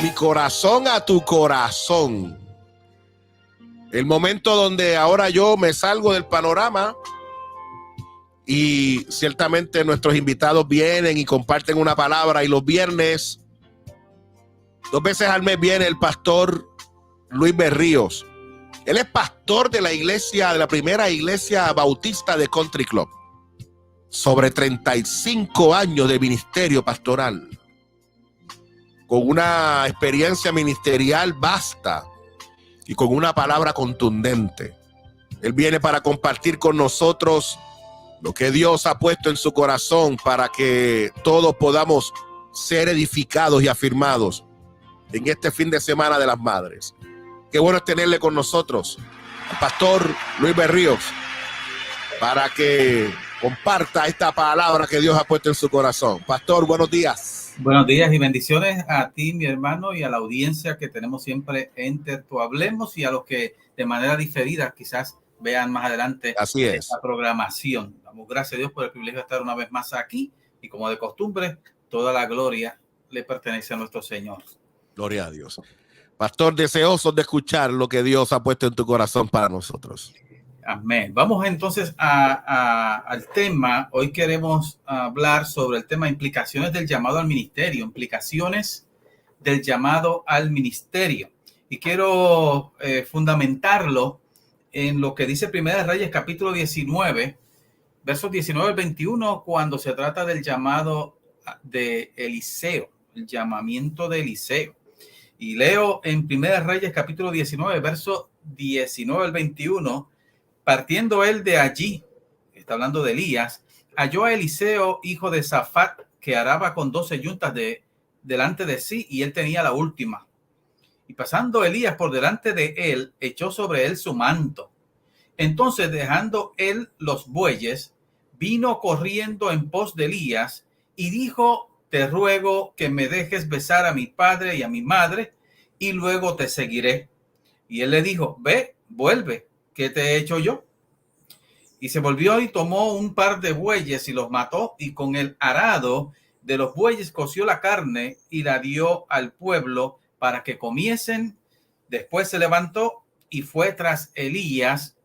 mi corazón a tu corazón. El momento donde ahora yo me salgo del panorama y ciertamente nuestros invitados vienen y comparten una palabra, y los viernes, 2 veces al mes, viene el pastor Luis Berríos. Él es pastor de la iglesia, de la primera iglesia bautista de Country Club. Sobre 35 años de ministerio pastoral, con una experiencia ministerial vasta y con una palabra contundente. Él viene para compartir con nosotros lo que Dios ha puesto en su corazón para que todos podamos ser edificados y afirmados en este fin de semana de las madres. Qué bueno es tenerle con nosotros al pastor Luis Berríos para que comparta esta palabra que Dios ha puesto en su corazón. Pastor, buenos días. Buenos días y bendiciones a ti, mi hermano, y a la audiencia que tenemos siempre en Terto Hablemos, y a los que de manera diferida quizás vean más adelante esta programación. Damos gracias a Dios por el privilegio de estar una vez más aquí, y como de costumbre, toda la gloria le pertenece a nuestro Señor. Gloria a Dios. Pastor, deseoso de escuchar lo que Dios ha puesto en tu corazón para nosotros. Amén. Vamos entonces al tema. Hoy queremos hablar sobre el tema implicaciones del llamado al ministerio. Implicaciones del llamado al ministerio. Y quiero fundamentarlo en lo que dice Primera de Reyes, capítulo 19, versos 19 al 21, cuando se trata del llamado de Eliseo, el llamamiento de Eliseo. Y leo en Primera de Reyes, capítulo 19, versos 19 al 21. Partiendo él de allí, está hablando de Elías, halló a Eliseo, hijo de Safat, que araba con 12 yuntas delante de sí, y él tenía la última. Y pasando Elías por delante de él, echó sobre él su manto. Entonces, dejando él los bueyes, vino corriendo en pos de Elías y dijo: te ruego que me dejes besar a mi padre y a mi madre, y luego te seguiré. Y él le dijo: ve, vuelve. ¿Qué te he hecho yo? Y se volvió y tomó un par de bueyes y los mató, y con el arado de los bueyes coció la carne y la dio al pueblo para que comiesen. Después se levantó y fue tras Elías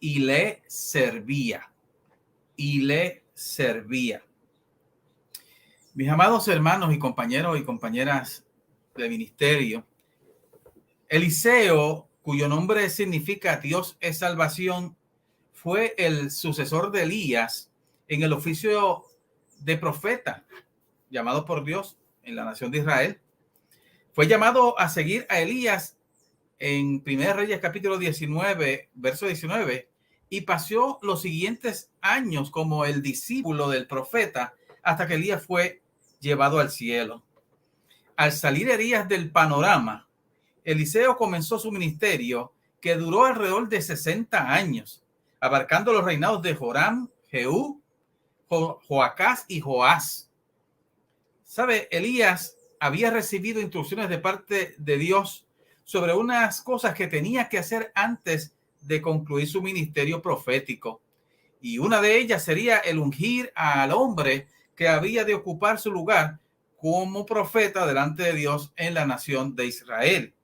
y le servía. Y le servía. Mis amados hermanos y compañeros y compañeras de ministerio, Eliseo, cuyo nombre significa Dios es salvación, fue el sucesor de Elías en el oficio de profeta, llamado por Dios en la nación de Israel. Fue llamado a seguir a Elías en 1 Reyes capítulo 19, verso 19, y pasó los siguientes años como el discípulo del profeta hasta que Elías fue llevado al cielo. Al salir Elías del panorama, Eliseo comenzó su ministerio, que duró alrededor de 60 años, abarcando los reinados de Joram, Jehú, Joacás y Joás. ¿Sabe? Elías había recibido instrucciones de parte de Dios sobre unas cosas que tenía que hacer antes de concluir su ministerio profético. Y una de ellas sería el ungir al hombre que había de ocupar su lugar como profeta delante de Dios en la nación de Israel.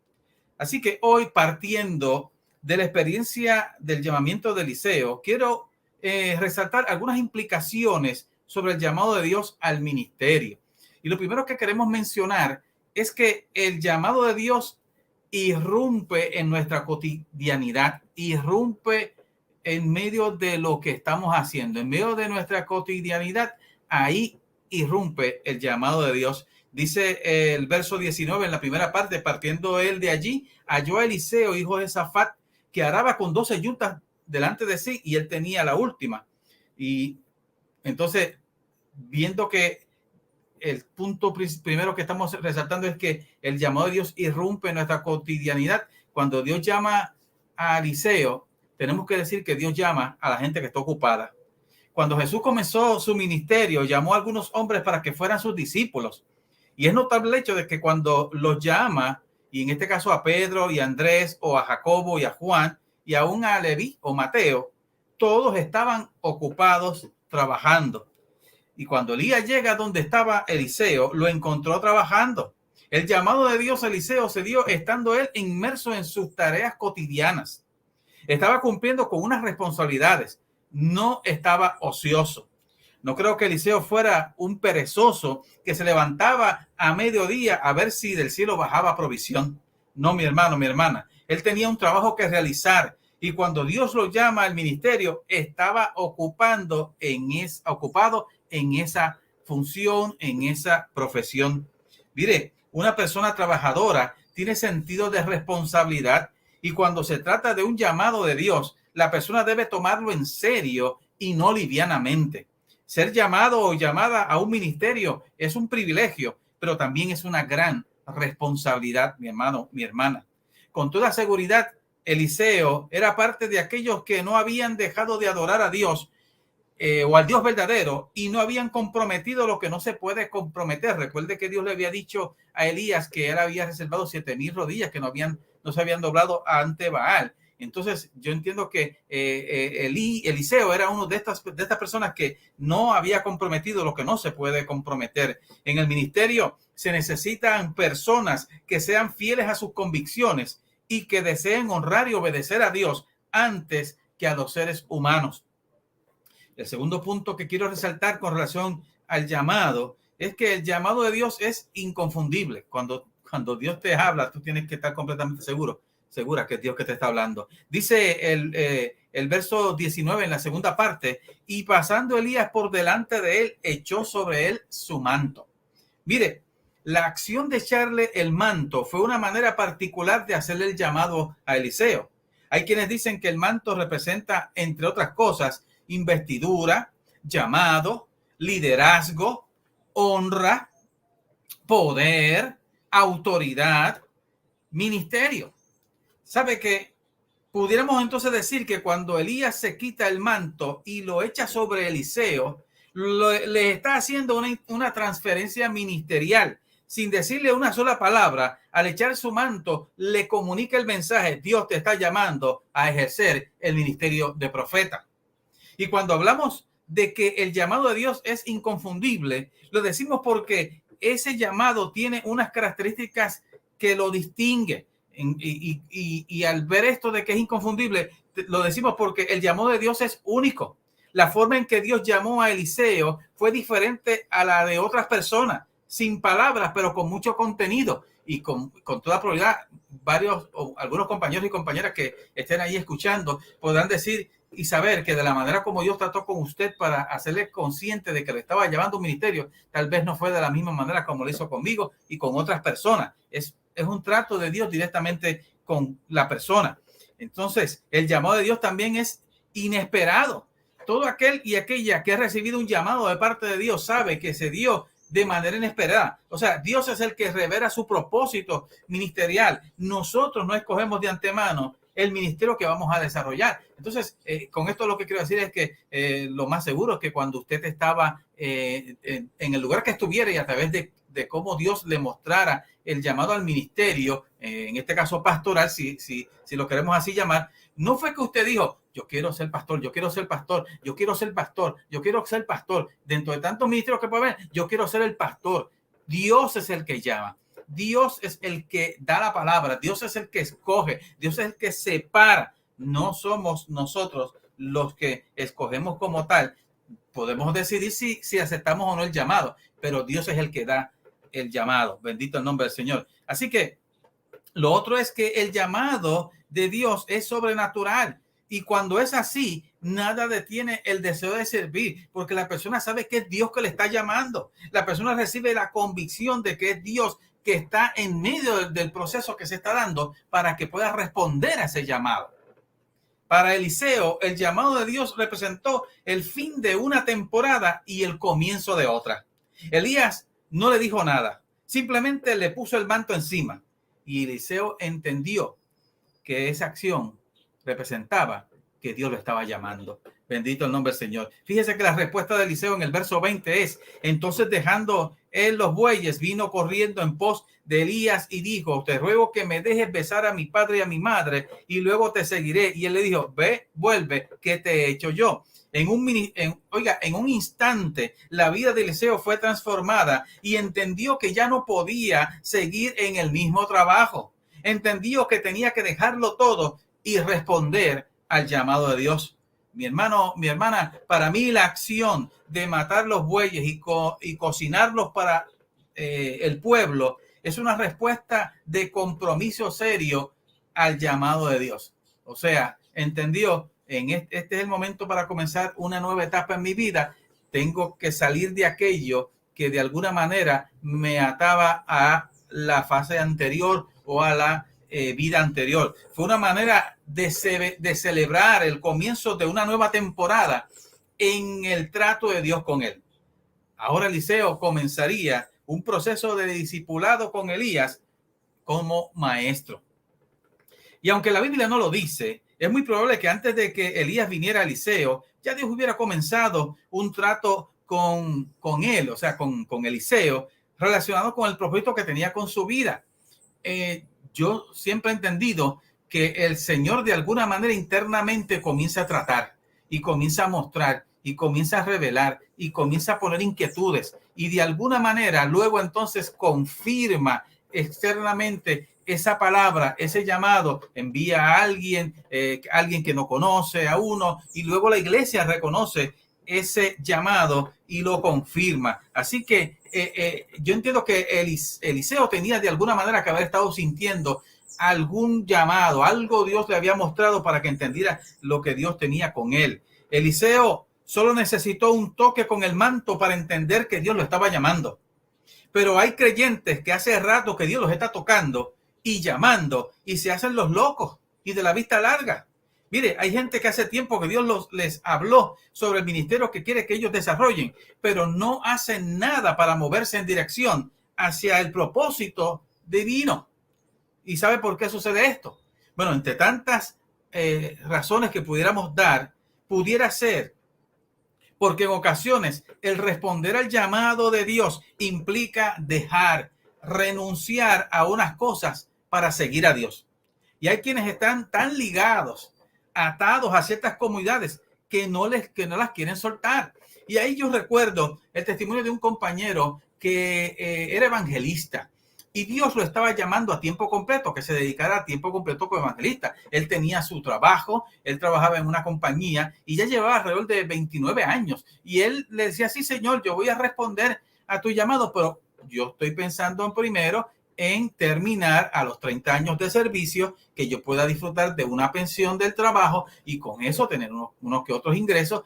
Así que hoy, partiendo de la experiencia del llamamiento de Eliseo, quiero resaltar algunas implicaciones sobre el llamado de Dios al ministerio. Y lo primero que queremos mencionar es que el llamado de Dios irrumpe en nuestra cotidianidad, irrumpe en medio de lo que estamos haciendo, en medio de nuestra cotidianidad. Ahí irrumpe el llamado de Dios. Dice el verso 19 en la primera parte: partiendo él de allí, halló a Eliseo, hijo de Safat, que araba con 12 yuntas delante de sí, y él tenía la última. Y entonces, viendo que el punto primero que estamos resaltando es que el llamado de Dios irrumpe en nuestra cotidianidad. Cuando Dios llama a Eliseo, tenemos que decir que Dios llama a la gente que está ocupada. Cuando Jesús comenzó su ministerio, llamó a algunos hombres para que fueran sus discípulos. Y es notable el hecho de que cuando los llama, y en este caso a Pedro y a Andrés, o a Jacobo y a Juan, y aún a Leví o Mateo, todos estaban ocupados trabajando. Y cuando Elías llega donde estaba Eliseo, lo encontró trabajando. El llamado de Dios a Eliseo se dio estando él inmerso en sus tareas cotidianas. Estaba cumpliendo con unas responsabilidades. No estaba ocioso. No creo que Eliseo fuera un perezoso que se levantaba a mediodía a ver si del cielo bajaba provisión. No, mi hermano, mi hermana. Él tenía un trabajo que realizar y cuando Dios lo llama al ministerio, estaba ocupado en esa función, en esa profesión. Mire, una persona trabajadora tiene sentido de responsabilidad y cuando se trata de un llamado de Dios, la persona debe tomarlo en serio y no livianamente. Ser llamado o llamada a un ministerio es un privilegio, pero también es una gran responsabilidad, mi hermano, mi hermana. Con toda seguridad, Eliseo era parte de aquellos que no habían dejado de adorar a Dios o al Dios verdadero y no habían comprometido lo que no se puede comprometer. Recuerde que Dios le había dicho a Elías que él había reservado 7,000 rodillas que no se habían doblado ante Baal. Entonces yo entiendo que Eliseo era uno de estas personas que no había comprometido lo que no se puede comprometer. En el ministerio se necesitan personas que sean fieles a sus convicciones y que deseen honrar y obedecer a Dios antes que a los seres humanos. El segundo punto que quiero resaltar con relación al llamado es que el llamado de Dios es inconfundible. Cuando Dios te habla, tú tienes que estar completamente segura que es Dios que te está hablando. Dice el verso 19 en la segunda parte, y pasando Elías por delante de él, echó sobre él su manto. Mire, la acción de echarle el manto fue una manera particular de hacerle el llamado a Eliseo. Hay quienes dicen que el manto representa, entre otras cosas, investidura, llamado, liderazgo, honra, poder, autoridad, ministerio. ¿Sabe que pudiéramos entonces decir que cuando Elías se quita el manto y lo echa sobre Eliseo, le está haciendo una transferencia ministerial? Sin decirle una sola palabra, al echar su manto, le comunica el mensaje: Dios te está llamando a ejercer el ministerio de profeta. Y cuando hablamos de que el llamado de Dios es inconfundible, lo decimos porque ese llamado tiene unas características que lo distinguen. Y al ver esto de que es inconfundible, lo decimos porque el llamado de Dios es único. La forma en que Dios llamó a Eliseo fue diferente a la de otras personas, sin palabras, pero con mucho contenido. Y con toda probabilidad, algunos compañeros y compañeras que estén ahí escuchando podrán decir y saber que de la manera como Dios trató con usted para hacerle consciente de que le estaba llevando un ministerio, tal vez no fue de la misma manera como lo hizo conmigo y con otras personas. Es un trato de Dios directamente con la persona. Entonces, el llamado de Dios también es inesperado. Todo aquel y aquella que ha recibido un llamado de parte de Dios sabe que se dio de manera inesperada. O sea, Dios es el que revela su propósito ministerial. Nosotros no escogemos de antemano el ministerio que vamos a desarrollar. Entonces, con esto lo que quiero decir es que lo más seguro es que cuando usted estaba en el lugar que estuviera y a través de cómo Dios le mostrara el llamado al ministerio, en este caso pastoral, si lo queremos así llamar, no fue que usted dijo: yo quiero ser pastor, yo quiero ser pastor, yo quiero ser pastor, yo quiero ser pastor. Dentro de tantos ministerios que puede haber, yo quiero ser el pastor. Dios es el que llama. Dios es el que da la palabra. Dios es el que escoge. Dios es el que separa. No somos nosotros los que escogemos como tal. Podemos decidir si aceptamos o no el llamado, pero Dios es el que da el llamado. Bendito el nombre del Señor. Así que lo otro es que el llamado de Dios es sobrenatural. Y cuando es así, nada detiene el deseo de servir, porque la persona sabe que es Dios que le está llamando. La persona recibe la convicción de que es Dios que está en medio del proceso que se está dando para que pueda responder a ese llamado. Para Eliseo, el llamado de Dios representó el fin de una temporada y el comienzo de otra. Elías no le dijo nada, simplemente le puso el manto encima y Eliseo entendió que esa acción representaba que Dios lo estaba llamando. Bendito el nombre del Señor. Fíjese que la respuesta de Eliseo en el verso 20 es: entonces dejando él los bueyes, vino corriendo en pos de Elías y dijo: te ruego que me dejes besar a mi padre y a mi madre y luego te seguiré. Y él le dijo: ve, vuelve, ¿qué te he hecho yo? En un instante, la vida de Eliseo fue transformada y entendió que ya no podía seguir en el mismo trabajo. Entendió que tenía que dejarlo todo y responder al llamado de Dios. Mi hermano, mi hermana, para mí la acción de matar los bueyes y cocinarlos para el pueblo es una respuesta de compromiso serio al llamado de Dios. O sea, entendió, este es el momento para comenzar una nueva etapa en mi vida. Tengo que salir de aquello que de alguna manera me ataba a la fase anterior o a la vida anterior. Fue una manera de celebrar el comienzo de una nueva temporada en el trato de Dios con él. Ahora Eliseo comenzaría un proceso de discipulado con Elías como maestro. Y aunque la Biblia no lo dice, es muy probable que antes de que Elías viniera a Eliseo, ya Dios hubiera comenzado un trato con él, o sea, con Eliseo, relacionado con el propósito que tenía con su vida. Yo siempre he entendido que el Señor de alguna manera internamente comienza a tratar y comienza a mostrar y comienza a revelar y comienza a poner inquietudes y de alguna manera luego entonces confirma externamente esa palabra, ese llamado, envía a alguien que no conoce a uno y luego la iglesia reconoce ese llamado y lo confirma. Así que yo entiendo que Eliseo tenía de alguna manera que haber estado sintiendo algún llamado, algo Dios le había mostrado para que entendiera lo que Dios tenía con él. Eliseo solo necesitó un toque con el manto para entender que Dios lo estaba llamando. Pero hay creyentes que hace rato que Dios los está tocando y llamando y se hacen los locos y de la vista larga. Mire, hay gente que hace tiempo que Dios les habló sobre el ministerio que quiere que ellos desarrollen, pero no hacen nada para moverse en dirección hacia el propósito divino. ¿Y sabe por qué sucede esto? Bueno, entre tantas razones que pudiéramos dar, pudiera ser porque en ocasiones el responder al llamado de Dios implica renunciar a unas cosas para seguir a Dios. Y hay quienes están tan ligados, atados a ciertas comunidades que no las quieren soltar. Y ahí yo recuerdo el testimonio de un compañero que era evangelista. Y Dios lo estaba llamando a tiempo completo, que se dedicara a tiempo completo como evangelista. Él tenía su trabajo, él trabajaba en una compañía y ya llevaba alrededor de 29 años. Y él le decía, sí, Señor, yo voy a responder a tu llamado, pero yo estoy pensando primero en terminar a los 30 años de servicio, que yo pueda disfrutar de una pensión del trabajo y con eso tener unos que otros ingresos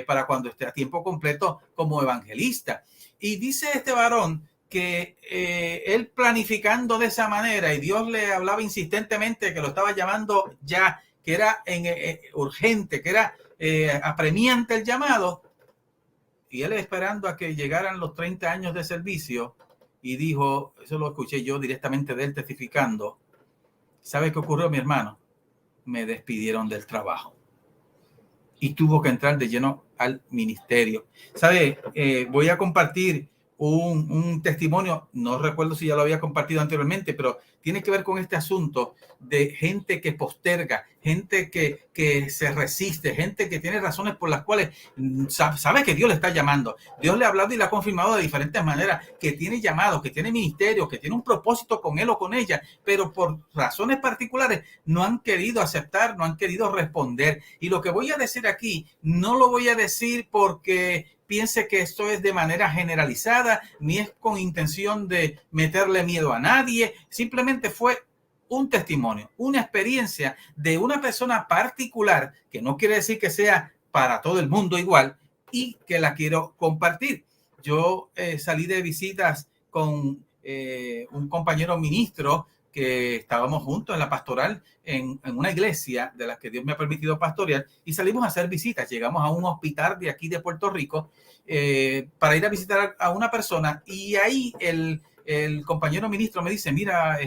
para cuando esté a tiempo completo como evangelista. Y dice este varón que él planificando de esa manera y Dios le hablaba insistentemente que lo estaba llamando ya, que era urgente, que era apremiante el llamado, y él esperando a que llegaran los 30 años de servicio y dijo, eso lo escuché yo directamente de él testificando, ¿sabe qué ocurrió, mi hermano? Me despidieron del trabajo y tuvo que entrar de lleno al ministerio. ¿Sabe? Voy a compartir un testimonio, no recuerdo si ya lo había compartido anteriormente, pero tiene que ver con este asunto de gente que posterga, gente que se resiste, gente que tiene razones por las cuales sabe que Dios le está llamando. Dios le ha hablado y le ha confirmado de diferentes maneras que tiene llamado, que tiene ministerio, que tiene un propósito con él o con ella, pero por razones particulares no han querido aceptar, no han querido responder. Y lo que voy a decir aquí, no lo voy a decir porque piense que esto es de manera generalizada, ni es con intención de meterle miedo a nadie, simplemente fue un testimonio, una experiencia de una persona particular, que no quiere decir que sea para todo el mundo igual, y que la quiero compartir. Yo salí de visitas con un compañero ministro que estábamos juntos en la pastoral en una iglesia de la que Dios me ha permitido pastorear y salimos a hacer visitas. Llegamos a un hospital de aquí de Puerto Rico para ir a visitar a una persona y ahí el compañero ministro me dice, mira,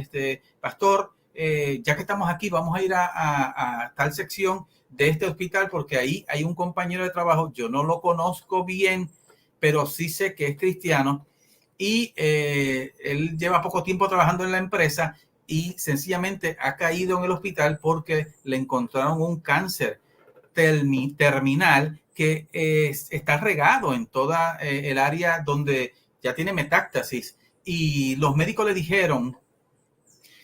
pastor, ya que estamos aquí, vamos a ir a tal sección de este hospital porque ahí hay un compañero de trabajo, yo no lo conozco bien, pero sí sé que es cristiano y él lleva poco tiempo trabajando en la empresa y sencillamente ha caído en el hospital porque le encontraron un cáncer terminal que está regado en toda el área donde ya tiene metástasis, y los médicos le dijeron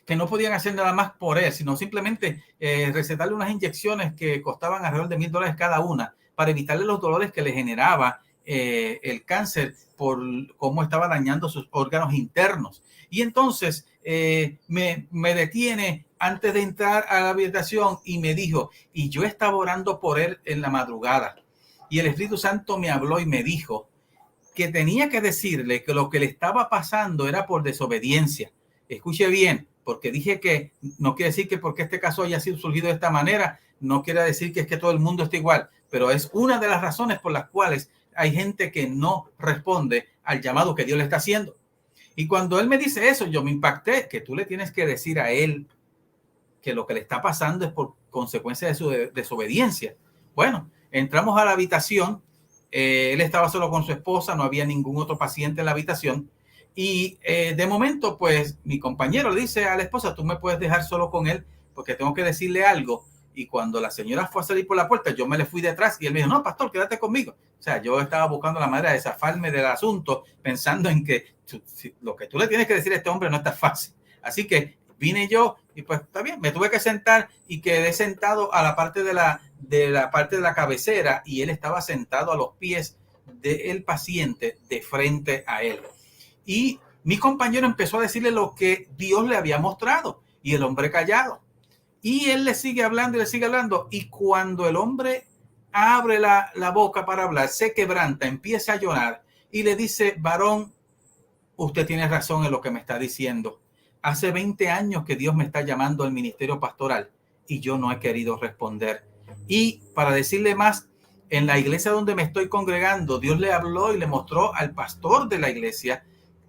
que no podían hacer nada más por él, sino simplemente recetarle unas inyecciones que costaban alrededor de $1,000 cada una para evitarle los dolores que le generaba el cáncer por cómo estaba dañando sus órganos internos. Y entonces me detiene antes de entrar a la habitación y me dijo, y yo estaba orando por él en la madrugada, y el Espíritu Santo me habló y me dijo que tenía que decirle que lo que le estaba pasando era por desobediencia. Escuche bien, porque dije que no quiere decir que porque este caso haya sido surgido de esta manera, no quiere decir que es que todo el mundo esté igual, pero es una de las razones por las cuales hay gente que no responde al llamado que Dios le está haciendo. Y cuando él me dice eso, yo me impacté, que tú le tienes que decir a él que lo que le está pasando es por consecuencia de su desobediencia. Bueno, entramos a la habitación, él estaba solo con su esposa, no había ningún otro paciente en la habitación, y de momento, pues, mi compañero le dice a la esposa, tú me puedes dejar solo con él, porque tengo que decirle algo. Y cuando la señora fue a salir por la puerta, yo me le fui detrás, y él me dijo, no, pastor, quédate conmigo. O sea, yo estaba buscando la manera de zafarme del asunto, pensando en que lo que tú le tienes que decir a este hombre no está fácil. Así que vine yo, y pues está bien, me tuve que sentar y quedé sentado a la parte de la cabecera, y él estaba sentado a los pies del paciente de frente a él. Y mi compañero empezó a decirle lo que Dios le había mostrado, y el hombre callado. Y él le sigue hablando y le sigue hablando. Y cuando el hombre abre la boca para hablar, se quebranta, empieza a llorar y le dice, varón, usted tiene razón en lo que me está diciendo. Hace 20 años que Dios me está llamando al ministerio pastoral y yo no he querido responder. Y para decirle más, en la iglesia donde me estoy congregando, Dios le habló y le mostró al pastor de la iglesia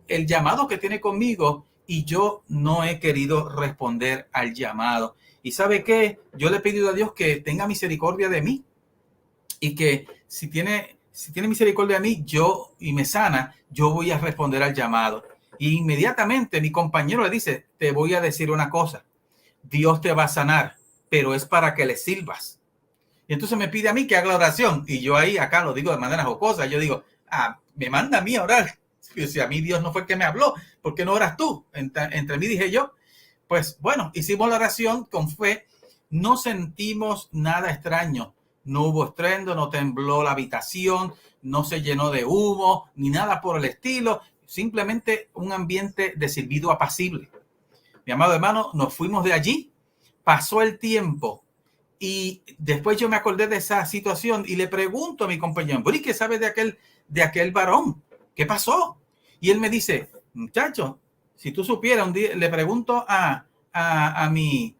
el llamado que tiene conmigo, y yo no he querido responder al llamado. ¿Y sabe qué? Yo le he pedido a Dios que tenga misericordia de mí, y que si tiene misericordia de mí y me sana, yo voy a responder al llamado. Y inmediatamente mi compañero le dice, te voy a decir una cosa, Dios te va a sanar, pero es para que le sirvas. Y entonces me pide a mí que haga la oración, y yo acá lo digo de manera jocosa, yo digo, me manda a mí a orar. Si a mí Dios no fue el que me habló, ¿por qué no oras tú? Entre mí dije yo. Pues bueno, hicimos la oración con fe, no sentimos nada extraño, no hubo estruendo, no tembló la habitación, no se llenó de humo, ni nada por el estilo, simplemente un ambiente de silbido apacible. Mi amado hermano, nos fuimos de allí, pasó el tiempo, y después yo me acordé de esa situación y le pregunto a mi compañero, ¿y qué sabes de aquel varón? ¿Qué pasó? Y él me dice, muchacho, si tú supieras, un día le pregunto a mi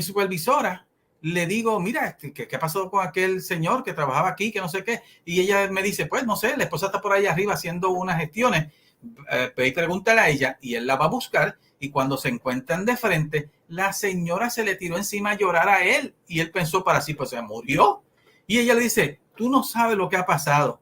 supervisora, le digo, mira, ¿qué pasó con aquel señor que trabajaba aquí, que no sé qué? Y ella me dice, pues no sé, la esposa está por ahí arriba haciendo unas gestiones, y pregúntale a ella, y él la va a buscar, y cuando se encuentran de frente, la señora se le tiró encima a llorar a él, y él pensó para sí, pues se murió. Y ella le dice, tú no sabes lo que ha pasado.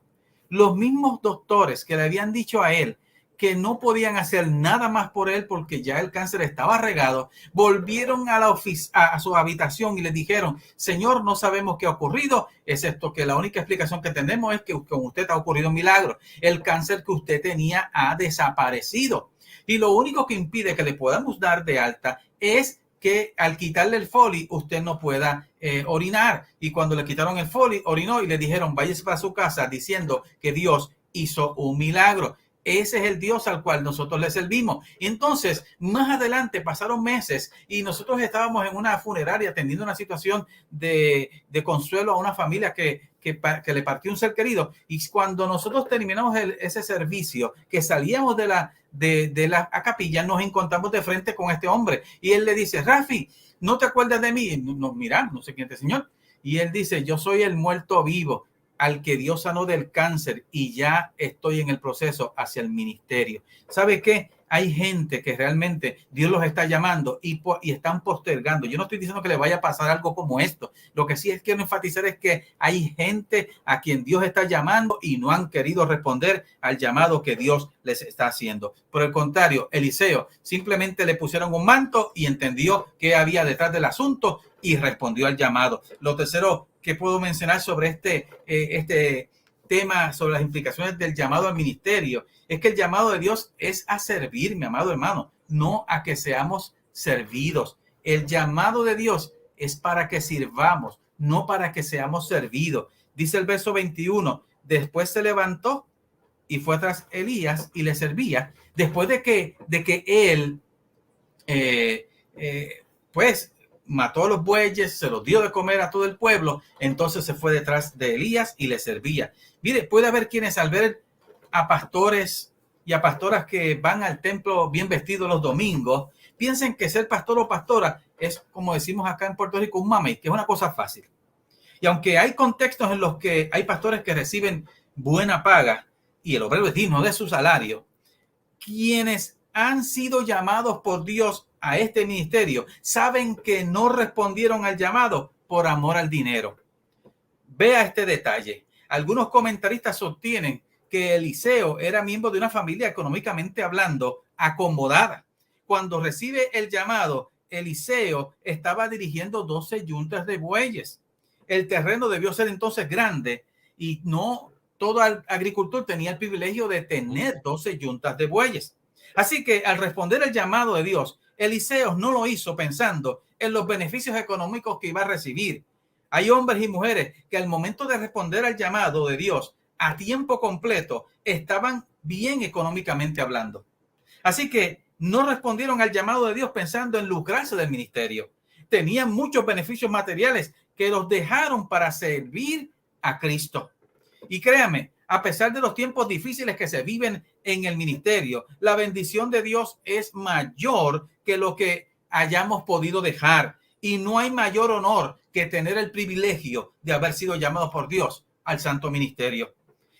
Los mismos doctores que le habían dicho a él que no podían hacer nada más por él porque ya el cáncer estaba regado, volvieron a su habitación y le dijeron, señor, no sabemos qué ha ocurrido, excepto que la única explicación que tenemos es que con usted ha ocurrido un milagro. El cáncer que usted tenía ha desaparecido. Y lo único que impide que le podamos dar de alta es que al quitarle el Foley usted no pueda orinar. Y cuando le quitaron el Foley, orinó y le dijeron, váyase para su casa, diciendo que Dios hizo un milagro. Ese es el Dios al cual nosotros le servimos. Y entonces, más adelante, pasaron meses y nosotros estábamos en una funeraria atendiendo una situación de consuelo a una familia que le partió un ser querido. Y cuando nosotros terminamos ese servicio, que salíamos de la capilla, nos encontramos de frente con este hombre. Y él le dice, Rafi, ¿no te acuerdas de mí? Y nos miramos, no sé quién es este señor. Y él dice, yo soy el muerto vivo, al que Dios sanó del cáncer, y ya estoy en el proceso hacia el ministerio. ¿Sabe qué? hay gente que realmente Dios los está llamando y están postergando. Yo no estoy diciendo que le vaya a pasar algo como esto. Lo que sí quiero enfatizar es que hay gente a quien Dios está llamando y no han querido responder al llamado que Dios les está haciendo. Por el contrario, Eliseo simplemente le pusieron un manto y entendió qué había detrás del asunto y respondió al llamado. Lo tercero que puedo mencionar sobre este tema, sobre las implicaciones del llamado al ministerio, es que el llamado de Dios es a servir, mi amado hermano, no a que seamos servidos. El llamado de Dios es para que sirvamos, no para que seamos servidos. Dice el verso 21, después se levantó y fue tras Elías y le servía, después de que él pues mató a los bueyes, se los dio de comer a todo el pueblo, entonces se fue detrás de Elías y le servía. Mire, puede haber quienes al ver a pastores y a pastoras que van al templo bien vestidos los domingos, piensen que ser pastor o pastora es, como decimos acá en Puerto Rico, un mamey, que es una cosa fácil. Y aunque hay contextos en los que hay pastores que reciben buena paga y el obrero es digno de su salario, quienes han sido llamados por Dios a este ministerio saben que no respondieron al llamado por amor al dinero. Vea este detalle. Algunos comentaristas sostienen que Eliseo era miembro de una familia económicamente hablando acomodada. Cuando recibe el llamado, Eliseo estaba dirigiendo 12 yuntas de bueyes. El terreno debió ser entonces grande y no todo agricultor tenía el privilegio de tener 12 yuntas de bueyes. Así que al responder el llamado de Dios, Eliseo no lo hizo pensando en los beneficios económicos que iba a recibir. Hay hombres y mujeres que al momento de responder al llamado de Dios a tiempo completo estaban bien económicamente hablando. Así que no respondieron al llamado de Dios pensando en lucrarse del ministerio. Tenían muchos beneficios materiales que los dejaron para servir a Cristo. Y créame, a pesar de los tiempos difíciles que se viven en el ministerio, la bendición de Dios es mayor que lo que hayamos podido dejar. Y no hay mayor honor que tener el privilegio de haber sido llamados por Dios al santo ministerio.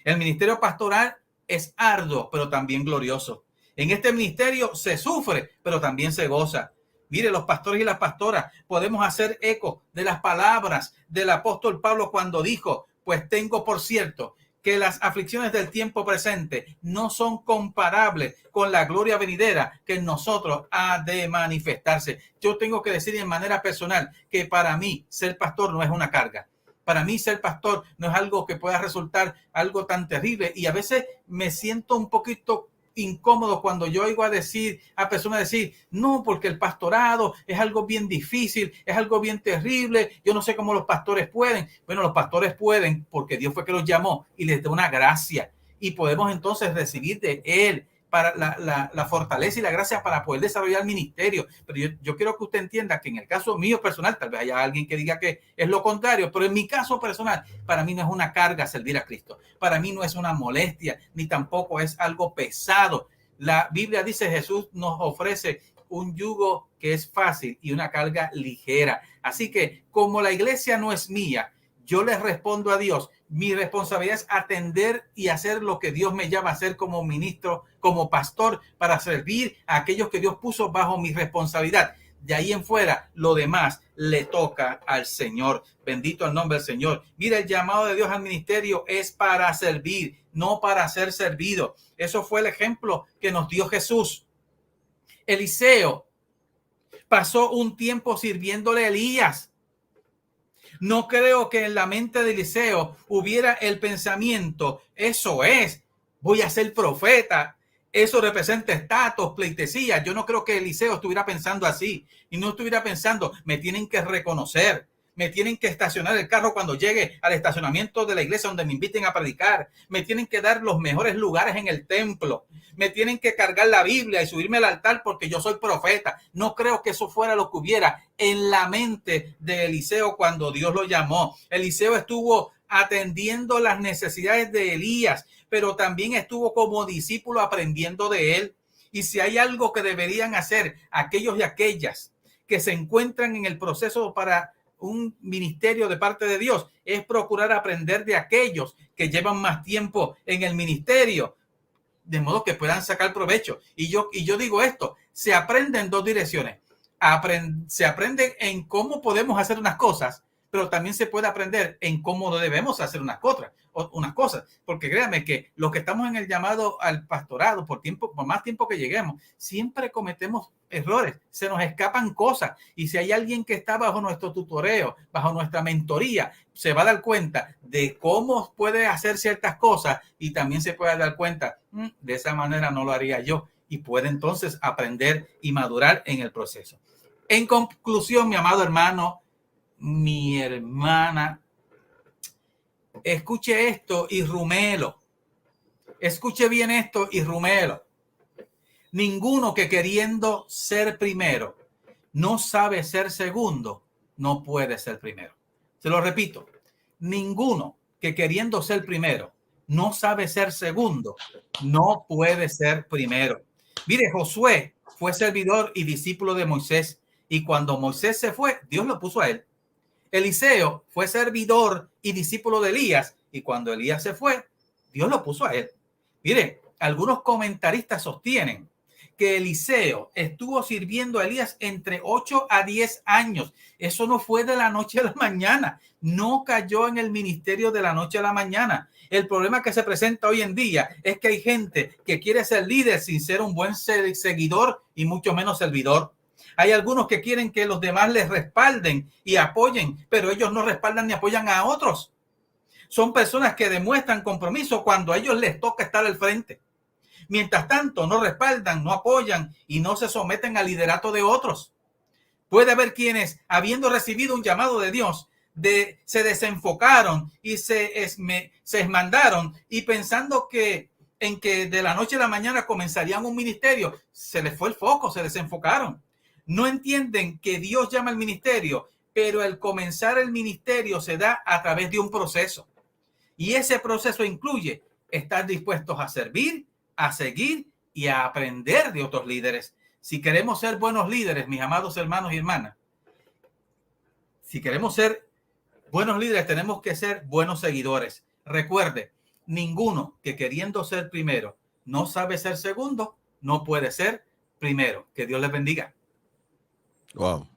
El ministerio pastoral es arduo, pero también glorioso. En este ministerio se sufre, pero también se goza. Mire, los pastores y las pastoras podemos hacer eco de las palabras del apóstol Pablo cuando dijo, pues tengo por cierto que las aflicciones del tiempo presente no son comparables con la gloria venidera que en nosotros ha de manifestarse. Yo tengo que decir en manera personal que para mí ser pastor no es una carga. Para mí ser pastor no es algo que pueda resultar algo tan terrible y a veces me siento un poquito incómodo cuando yo oigo a personas decir, no, porque el pastorado es algo bien difícil, es algo bien terrible, yo no sé cómo los pastores pueden. Bueno, los pastores pueden porque Dios fue que los llamó y les da una gracia y podemos entonces recibir de Él para la fortaleza y la gracia para poder desarrollar el ministerio. Pero yo quiero que usted entienda que en el caso mío personal, tal vez haya alguien que diga que es lo contrario, pero en mi caso personal, para mí no es una carga servir a Cristo. Para mí no es una molestia, ni tampoco es algo pesado. La Biblia dice, Jesús nos ofrece un yugo que es fácil y una carga ligera. Así que como la iglesia no es mía, yo les respondo a Dios. Mi responsabilidad es atender y hacer lo que Dios me llama a hacer como ministro, como pastor, para servir a aquellos que Dios puso bajo mi responsabilidad. De ahí en fuera, lo demás le toca al Señor. Bendito el nombre del Señor. Mira, el llamado de Dios al ministerio es para servir, no para ser servido. Eso fue el ejemplo que nos dio Jesús. Eliseo pasó un tiempo sirviéndole a Elías. No creo que en la mente de Eliseo hubiera el pensamiento, eso es, voy a ser profeta, eso representa estatus, pleitesía. Yo no creo que Eliseo estuviera pensando así y no estuviera pensando, me tienen que reconocer, me tienen que estacionar el carro cuando llegue al estacionamiento de la iglesia donde me inviten a predicar, me tienen que dar los mejores lugares en el templo, me tienen que cargar la Biblia y subirme al altar porque yo soy profeta. No creo que eso fuera lo que hubiera en la mente de Eliseo cuando Dios lo llamó. Eliseo estuvo atendiendo las necesidades de Elías, pero también estuvo como discípulo aprendiendo de él. Y si hay algo que deberían hacer aquellos y aquellas que se encuentran en el proceso para un ministerio de parte de Dios, es procurar aprender de aquellos que llevan más tiempo en el ministerio. de modo que puedan sacar provecho. Y yo digo esto, se aprende en dos direcciones. Se aprende en cómo podemos hacer unas cosas, pero también se puede aprender en cómo debemos hacer unas cosas. Porque créanme que los que estamos en el llamado al pastorado, por más tiempo que lleguemos, siempre cometemos errores, se nos escapan cosas. Y si hay alguien que está bajo nuestro tutoreo, bajo nuestra mentoría, se va a dar cuenta de cómo puede hacer ciertas cosas y también se puede dar cuenta, de esa manera no lo haría yo. Y puede entonces aprender y madurar en el proceso. En conclusión, mi amado hermano, mi hermana, escuche esto y rumelo. Escuche bien esto y rumelo. Ninguno que queriendo ser primero no sabe ser segundo, no puede ser primero. Se lo repito. Ninguno que queriendo ser primero no sabe ser segundo, no puede ser primero. Mire, Josué fue servidor y discípulo de Moisés, y cuando Moisés se fue, Dios lo puso a él. Eliseo fue servidor y discípulo de Elías, y cuando Elías se fue, Dios lo puso a él. Mire, algunos comentaristas sostienen que Eliseo estuvo sirviendo a Elías entre 8 a 10 años. Eso no fue de la noche a la mañana. No cayó en el ministerio de la noche a la mañana. El problema que se presenta hoy en día es que hay gente que quiere ser líder sin ser un buen seguidor y mucho menos servidor. Hay algunos que quieren que los demás les respalden y apoyen, pero ellos no respaldan ni apoyan a otros. Son personas que demuestran compromiso cuando a ellos les toca estar al frente. Mientras tanto, no respaldan, no apoyan y no se someten al liderato de otros. Puede haber quienes, habiendo recibido un llamado de Dios, se desenfocaron y se esmandaron y pensando que de la noche a la mañana comenzarían un ministerio, se les fue el foco, se desenfocaron. No entienden que Dios llama al ministerio, pero el comenzar el ministerio se da a través de un proceso. Y ese proceso incluye estar dispuestos a servir, a seguir y a aprender de otros líderes. Si queremos ser buenos líderes, mis amados hermanos y hermanas, si queremos ser buenos líderes, tenemos que ser buenos seguidores. Recuerde, ninguno que queriendo ser primero no sabe ser segundo, no puede ser primero. Que Dios les bendiga. Wow.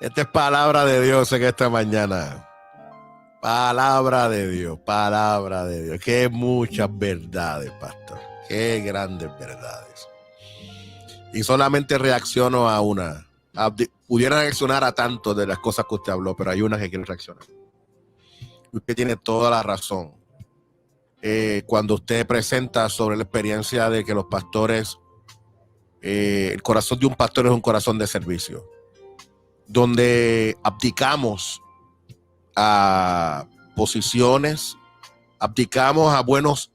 Esta es palabra de Dios en esta mañana. Palabra de Dios, palabra de Dios. Qué muchas verdades, pastor. Qué grandes verdades. Y solamente reacciono a una. Pudiera reaccionar a tanto de las cosas que usted habló, pero hay una que quiero reaccionar. Usted tiene toda la razón. Cuando usted presenta sobre la experiencia de que los pastores, el corazón de un pastor es un corazón de servicio, donde abdicamos a posiciones, abdicamos a buenos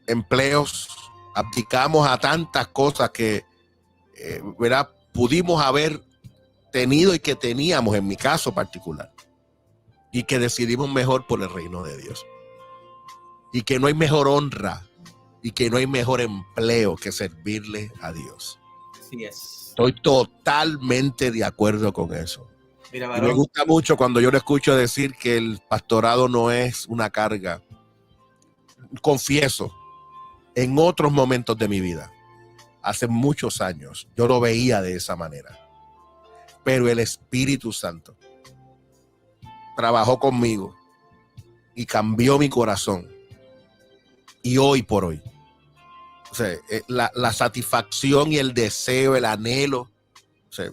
empleos, abdicamos a tantas cosas que ¿verdad? Pudimos haber tenido y que teníamos en mi caso particular, y que decidimos mejor por el reino de Dios, y que no hay mejor honra y que no hay mejor empleo que servirle a Dios. Así es. Estoy totalmente de acuerdo con eso. Mira, y me gusta mucho cuando yo le escucho decir que el pastorado no es una carga. Confieso, en otros momentos de mi vida, hace muchos años, yo lo veía de esa manera. Pero el Espíritu Santo trabajó conmigo y cambió mi corazón. Y hoy por hoy, o sea, la satisfacción y el deseo, el anhelo. O sea,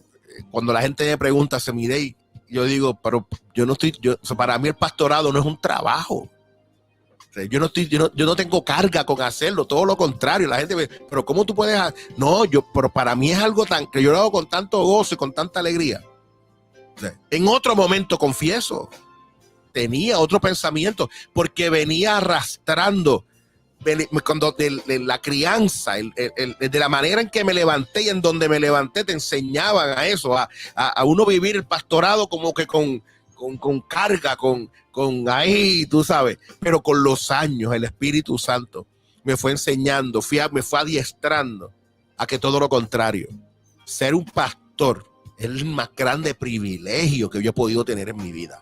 cuando la gente me pregunta, se mide, y yo digo, pero yo no estoy, o sea, para mí el pastorado no es un trabajo. O sea, yo no tengo carga con hacerlo, todo lo contrario. La gente me, pero ¿cómo tú puedes? No, pero para mí es algo que yo lo hago con tanto gozo y con tanta alegría. O sea, en otro momento, confieso, tenía otro pensamiento, porque venía arrastrando cuando de la crianza, de la manera en que me levanté y en donde me levanté, te enseñaban a eso, a uno vivir el pastorado como que con carga, con ahí, tú sabes, pero con los años el Espíritu Santo me fue enseñando, me fue adiestrando a que todo lo contrario, ser un pastor es el más grande privilegio que yo he podido tener en mi vida.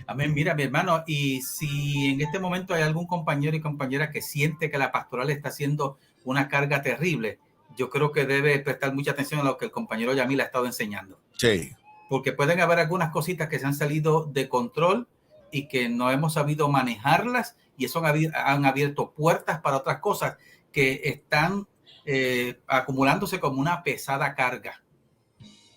Amén. Mira, mi hermano, y si en este momento hay algún compañero y compañera que siente que la pastoral está haciendo una carga terrible, yo creo que debe prestar mucha atención a lo que el compañero Yamil ha estado enseñando. Sí. Porque pueden haber algunas cositas que se han salido de control y que no hemos sabido manejarlas, y eso han abierto puertas para otras cosas que están acumulándose como una pesada carga.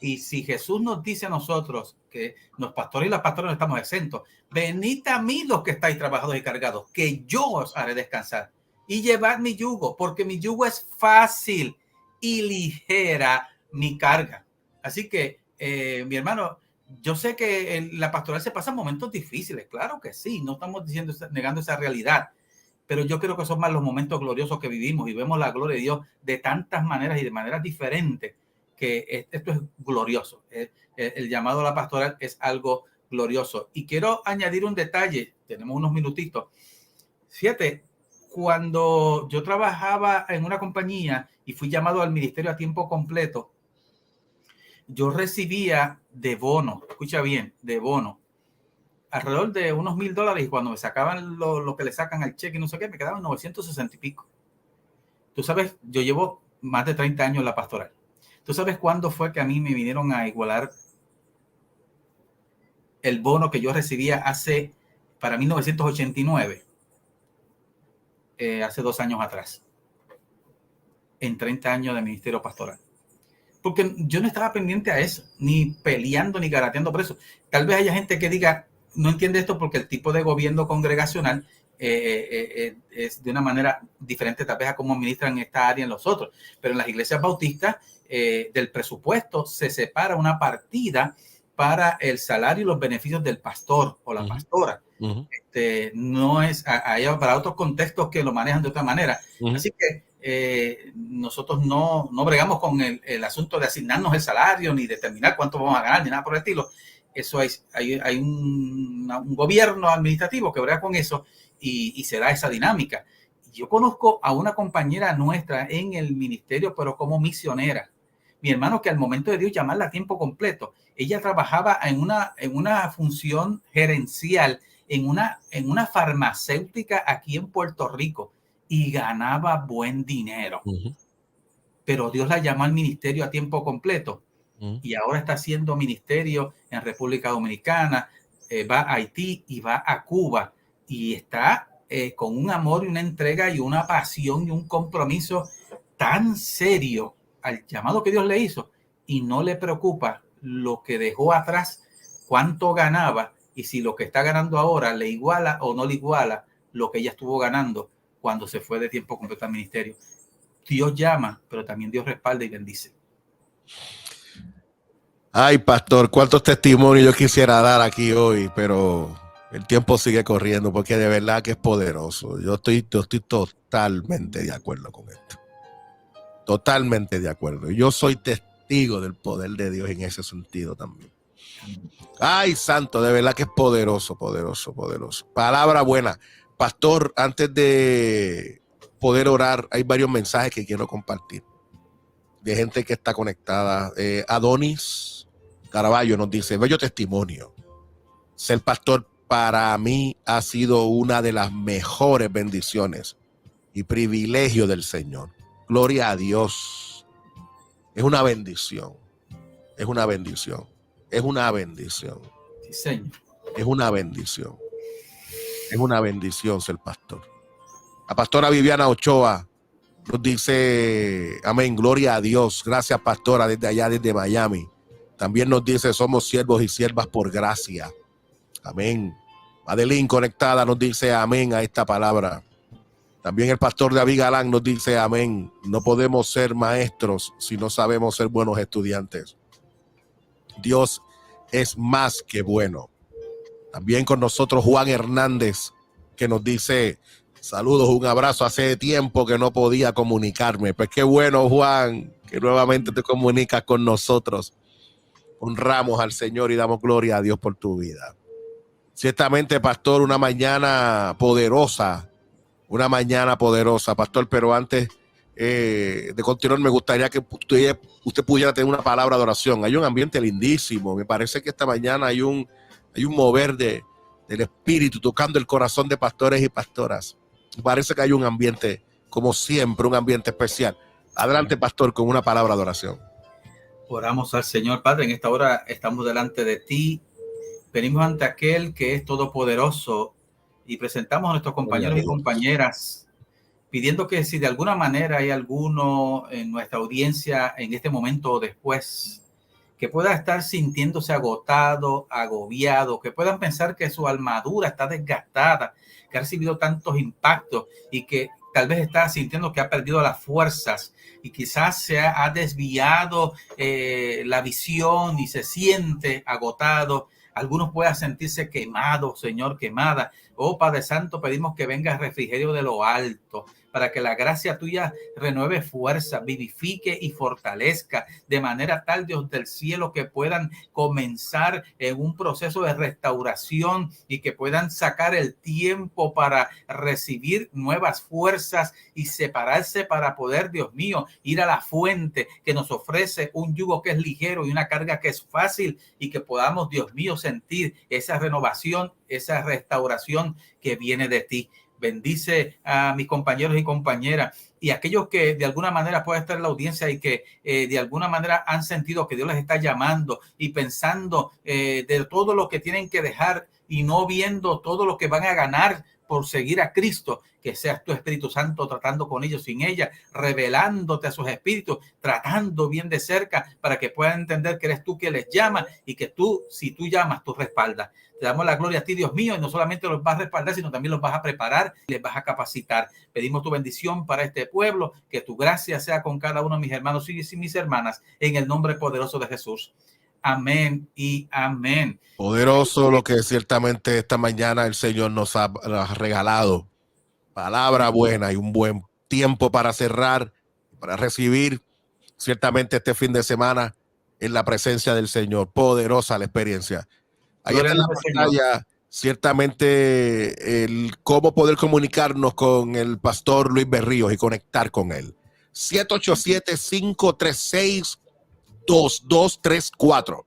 Y si Jesús nos dice a nosotros que los pastores y las pastoras no estamos exentos, venid a mí los que estáis trabajados y cargados, que yo os haré descansar, y llevad mi yugo, porque mi yugo es fácil y ligera mi carga. Así que, mi hermano, yo sé que la pastoral se pasa momentos difíciles, claro que sí, no estamos diciendo, negando esa realidad, pero yo creo que son más los momentos gloriosos que vivimos y vemos la gloria de Dios de tantas maneras y de maneras diferentes, que esto es glorioso. El llamado a la pastoral es algo glorioso. Y quiero añadir un detalle, tenemos unos minutitos. Fíjate, cuando yo trabajaba en una compañía y fui llamado al ministerio a tiempo completo, yo recibía de bono, escucha bien, de bono, alrededor de unos $1,000, y cuando me sacaban lo que le sacan al cheque y no sé qué, me quedaban 960 y pico. Tú sabes, yo llevo más de 30 años en la pastoral. ¿Tú sabes cuándo fue que a mí me vinieron a igualar el bono que yo recibía para 1989? Hace 2 años atrás, en 30 años de ministerio pastoral. Porque yo no estaba pendiente a eso, ni peleando, ni garateando por eso. Tal vez haya gente que diga, no entiende esto porque el tipo de gobierno congregacional es de una manera diferente tal vez a cómo administran esta área en los otros. Pero en las iglesias bautistas, del presupuesto se separa una partida para el salario y los beneficios del pastor o la pastora. No es para otros contextos que lo manejan de otra manera. Así que nosotros no bregamos con el asunto de asignarnos el salario, ni determinar cuánto vamos a ganar, ni nada por el estilo. Eso hay un gobierno administrativo que brega con eso, y se da esa dinámica. Yo conozco a una compañera nuestra en el ministerio, pero como misionera. Mi hermano, que al momento de Dios llamarla a tiempo completo, ella trabajaba en una función gerencial en una farmacéutica aquí en Puerto Rico y ganaba buen dinero. Pero Dios la llamó al ministerio a tiempo completo y ahora está haciendo ministerio en República Dominicana, va a Haití y va a Cuba, y está con un amor y una entrega y una pasión y un compromiso tan serio al llamado que Dios le hizo, y no le preocupa lo que dejó atrás, cuánto ganaba, y si lo que está ganando ahora le iguala o no le iguala lo que ella estuvo ganando cuando se fue de tiempo completo al ministerio. Dios llama, pero también Dios respalda y bendice. Ay, pastor, cuántos testimonios yo quisiera dar aquí hoy, pero el tiempo sigue corriendo porque de verdad que es poderoso. Yo estoy totalmente de acuerdo con esto. Totalmente de acuerdo. Yo soy testigo del poder de Dios en ese sentido también. Ay, santo, de verdad que es poderoso, poderoso, poderoso. Palabra buena. Pastor, antes de poder orar, hay varios mensajes que quiero compartir de gente que está conectada. Adonis Caraballo nos dice, bello testimonio. Ser pastor para mí ha sido una de las mejores bendiciones y privilegios del Señor. Gloria a Dios. Es una bendición. Es una bendición. Es una bendición. Sí, Señor. Es una bendición. Es una bendición ser pastor. La pastora Viviana Ochoa nos dice, amén, gloria a Dios. Gracias, pastora, desde allá, desde Miami. También nos dice, somos siervos y siervas por gracia. Amén. Adeline conectada nos dice amén a esta palabra. También el pastor David Galán nos dice amén. No podemos ser maestros si no sabemos ser buenos estudiantes. Dios es más que bueno. También con nosotros Juan Hernández, que nos dice saludos, un abrazo. Hace tiempo que no podía comunicarme. Pues qué bueno, Juan, que nuevamente te comunicas con nosotros. Honramos al Señor y damos gloria a Dios por tu vida. Ciertamente, pastor, una mañana poderosa, pastor, pero antes de continuar, me gustaría que usted pudiera tener una palabra de oración. Hay un ambiente lindísimo, me parece que esta mañana hay un mover de del Espíritu tocando el corazón de pastores y pastoras. Parece que hay un ambiente, como siempre, un ambiente especial. Adelante, pastor, con una palabra de oración. Oramos al Señor. Padre, en esta hora estamos delante de ti. Venimos ante aquel que es todopoderoso y presentamos a nuestros compañeros y compañeras, pidiendo que si de alguna manera hay alguno en nuestra audiencia en este momento o después que pueda estar sintiéndose agotado, agobiado, que puedan pensar que su armadura está desgastada, que ha recibido tantos impactos y que tal vez está sintiendo que ha perdido las fuerzas y quizás se ha desviado la visión y se siente agotado. Algunos puedan sentirse quemados, Señor, quemada. Oh, Padre Santo, pedimos que venga el refrigerio de lo alto, para que la gracia tuya renueve fuerza, vivifique y fortalezca de manera tal, Dios del cielo, que puedan comenzar en un proceso de restauración y que puedan sacar el tiempo para recibir nuevas fuerzas y separarse para poder, Dios mío, ir a la fuente que nos ofrece un yugo que es ligero y una carga que es fácil, y que podamos, Dios mío, sentir esa renovación, esa restauración que viene de ti. Bendice a mis compañeros y compañeras y aquellos que de alguna manera pueden estar en la audiencia y que de alguna manera han sentido que Dios les está llamando y pensando de todo lo que tienen que dejar y no viendo todo lo que van a ganar por seguir a Cristo. Que seas tu Espíritu Santo tratando con ellos, sin ella, revelándote a sus espíritus, tratando bien de cerca para que puedan entender que eres tú que les llama y que tú, si tú llamas, tú respaldas. Te damos la gloria a ti, Dios mío, y no solamente los vas a respaldar, sino también los vas a preparar y les vas a capacitar. Pedimos tu bendición para este pueblo, que tu gracia sea con cada uno de mis hermanos y mis hermanas, en el nombre poderoso de Jesús. Amén y amén. Poderoso lo que ciertamente esta mañana el Señor nos ha regalado. Palabra buena y un buen tiempo para cerrar, para recibir ciertamente este fin de semana en la presencia del Señor. Poderosa la experiencia. Ahí está en la pantalla ciertamente el cómo poder comunicarnos con el pastor Luis Berríos y conectar con él. 787-536-2234.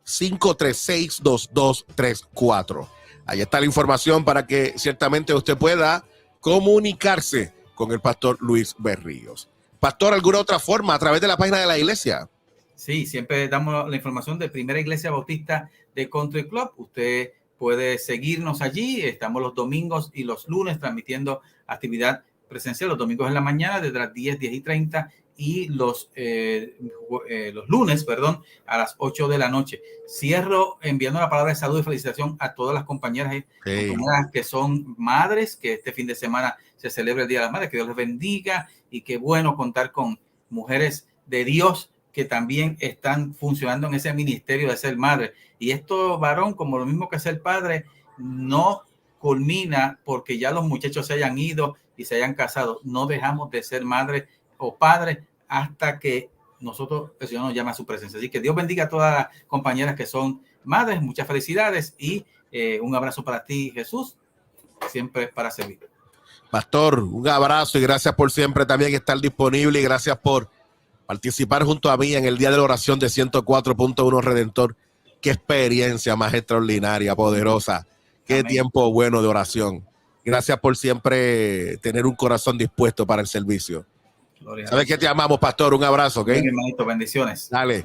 787-536-2234. Ahí está la información para que ciertamente usted pueda comunicarse con el pastor Luis Berríos. Pastor, ¿alguna otra forma a través de la página de la iglesia? Sí, siempre damos la información de Primera Iglesia Bautista de Country Club. Usted puede seguirnos allí. Estamos los domingos y los lunes transmitiendo actividad presencial. Los domingos en la mañana desde las 10:30 y los lunes, a las 8 de la noche. Cierro enviando la palabra de salud y felicitación a todas las compañeras y compañeras que son madres, que este fin de semana se celebra el Día de las Madres. Que Dios les bendiga y qué bueno contar con mujeres de Dios que también están funcionando en ese ministerio de ser madre. Y esto, varón, como lo mismo que ser padre, no culmina porque ya los muchachos se hayan ido y se hayan casado. No dejamos de ser madre o padre hasta que nosotros, el Señor nos llama a su presencia. Así que Dios bendiga a todas las compañeras que son madres. Muchas felicidades y un abrazo para ti, Jesús, siempre para servir. Pastor, un abrazo y gracias por siempre también estar disponible y gracias por participar junto a mí en el día de la oración de 104.1 Redentor. Qué experiencia más extraordinaria, poderosa. Qué Amén. Tiempo bueno de oración. Gracias por siempre tener un corazón dispuesto para el servicio. Sabes que te amamos, pastor. Un abrazo, ¿ok? Bien, hermanito, bendiciones. Dale.